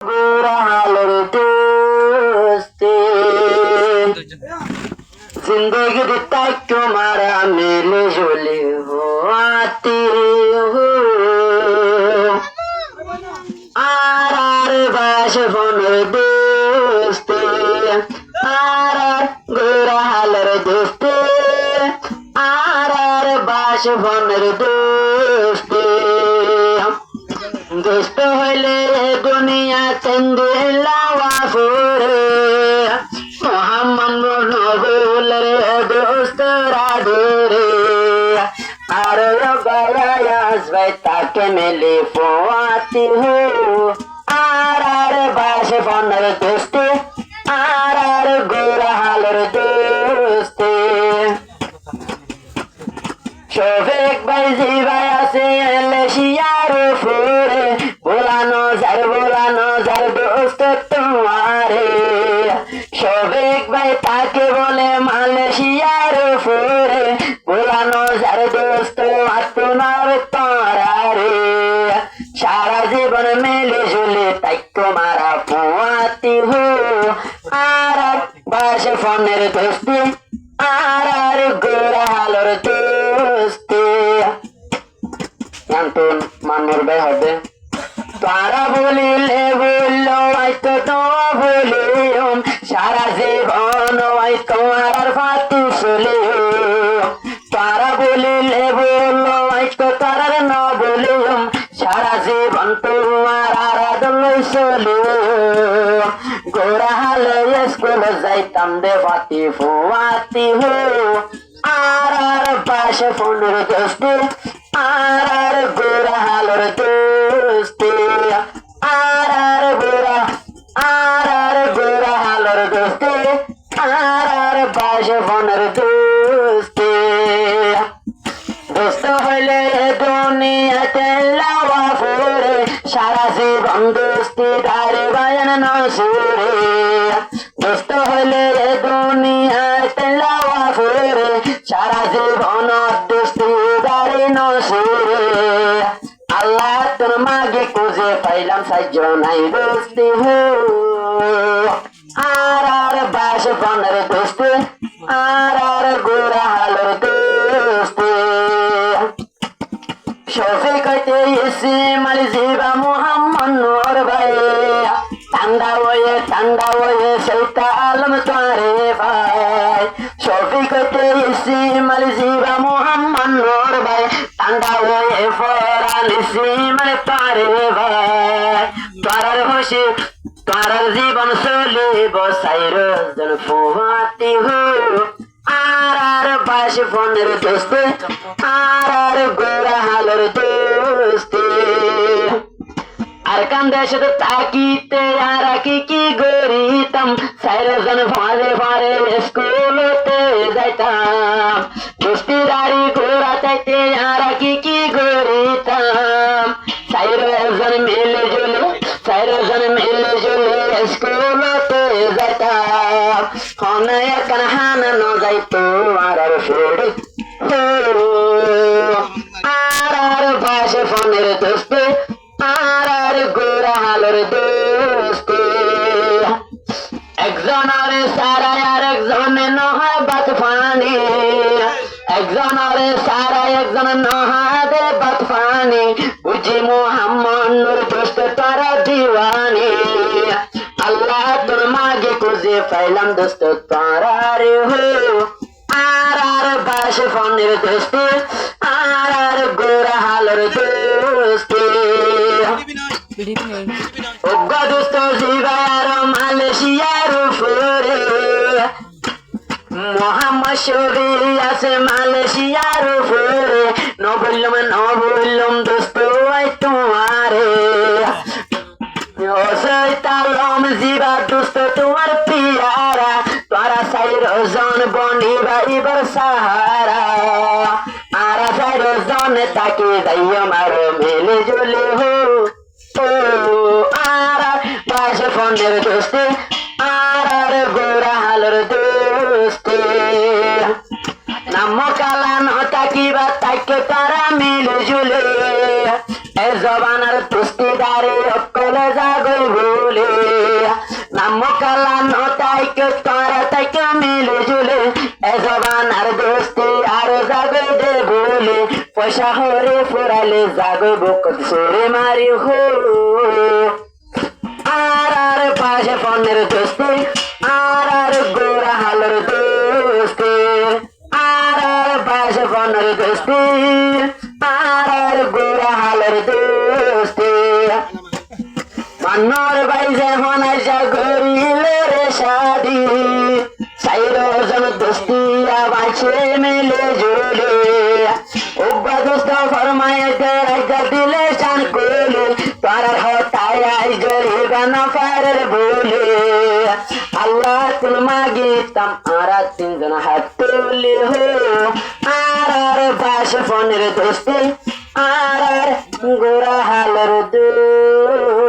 बुरा हाल रे दोस्ती जिंदगी दिता तुम्हारा मिले जुले हो आती हो आर बाश फोन रे दोस्ती आर बुरा हाल रे दोस्ती आर बाश फोन रे दोस्ती दोस्त हले दुनिया चंदेला फुरे मोहम्मद नबुल रे दोस्त राधुरे आरो गयास बैता के मिले पोआती हो आर बाश फोन रे दोस्ती आर गोरा हाल रे दोस्ती शोफेक भाई जीवाय আছে এলেশিয়ার ফুরে বোলানো যার দোস্ত তোমারে শোফেক ভাই তাকে বলে মালয়েশিয়ার ফুরে বোলানো যার দোস্ত আপনার তারারে সারা জীবন মিলে ঝুলে তাই তোমারা পোয়াতি হো আর বাস ফোনের দোস্তি আর গোরা হালর দোস্তি জানতুন মানমোর ভাই হবে তারা বলিলে বললো হয়তো তো বলিম সারা জীবন হয়তো আর ফাতু চলিম তারা বলিলে বললো হয়তো তারার ন বলিম সারা জীবন তোমার আরাধন চলিম গোরা হালে স্কুল যাইতাম দে ফাতি ফুয়াতি হো আর বাস ফোনের দোস্তি আর গোরা হালর দোস্তি আর গোরা হালর দোস্তি আর বাস ফোনের দোস্তি দোস্ত হইলে দুনিয়াতে লাওয়া ফুরে সারা জীবন দোস্তি দারে বায়ান নসুরে দোস্ত হইলে দুনিয়াতে লাওয়া ফুরে সারা জীবন দোস্তি দারে নসুরে আল্লাহ তোর মাগে খুঁজে পাইলাম সাইজনাই দোস্তি হো আর বাস ফোনের দোস্তি আর গোরা হালর দোস্তি শফিক হইতে ইসমাইল জিবা মুহাম্মদ নূর ভাই ঠান্ডা হয়ে সেইটা আলম তারে ভাই শফিক হইতে ইসমাইল জিবা মুহাম্মদ নূর ভাই ঠান্ডা হয়ে ফরান ইসমাইল তারে ভাই তারার খুশি তারার জীবন চলিব সাইর জন ফুয়াতি হো আর বাস ফোনের দোস্তি আর গোরা হালর দোস্তি আর কান্দে শুধু তাকিতে আর কি গরিতাম সাইরজন ফারে স্কুলতে যাইতাম দোস্তি দাড়ি গোরা চাইতে আর কি গরিতাম সাইরজন মিলে জুলে স্কুলতে যাইতাম হনে কানহান ন যাইতো আর ফেড়ে আর বাস ফোনের দোস্তি আর গোরা হালর দোস্তি একজনের সারায় আর একজনে নহয় বাত ফানি একজনের সারায় একজন নহয় দে বাত ফানি বুঝি মুহাম্মদ নূর দোস্ত তারা দিওয়ানি আল্লাহ তোর মাগে খুঁজে পাইলাম দোস্ত তারা রে হো আর বাস ফোনের দোস্তি আর গোরা হালর দোস্তি ওগো দোস্ত জিবার মালয়েশিয়ার ফুরে মোহাম্মদ শফি আছে মালয়েশিয়ার ফুরে ন বললাম দোস্ত ওই তোমারে ও সৈতালম জিবা দোস্ত তোমার পিয়ারা তোরা সাইর জন বনিবা ইবার সাহারা আর সাইর জন তাকে যাইও মারো মেলে জুলে হো আর বাস ফোনের দোস্তি আর গোরা হালর দোস্তি নাম কালা নতা কিবা তাকে তারা মিলে জুলে জবানার পুস্তিদারে অকলে জাগই বলে নাম কালা নটাইকে তারা তাইকে মিলে জুলে এ জবানার দোস্তি আর জাগে দে বলে পয়সা হরে ফুরাইলে জাগে বুক সরে মারি হো আর পাশে ফোনের দোস্তি আর গোরা হালের দোস্তি আর পাশে ফোনের দোস্তি আর গোরা হালের দোস্তি মান্নর বাইজে হনাই যা গরিলে রে শাদি সাইরো জন দোস্তি আবাছে মিলে জুলে উব্বা দোস্ত ফরমায় দে রাজা দিলে চান কোলে তারার হতায় আই জরি গানা পারের বলে আল্লাহ তুল মাগিতাম আর তিনজন হাত তুলে হো আর বাস ফোনের দোস্তি আর গোরা হালের দোস্তি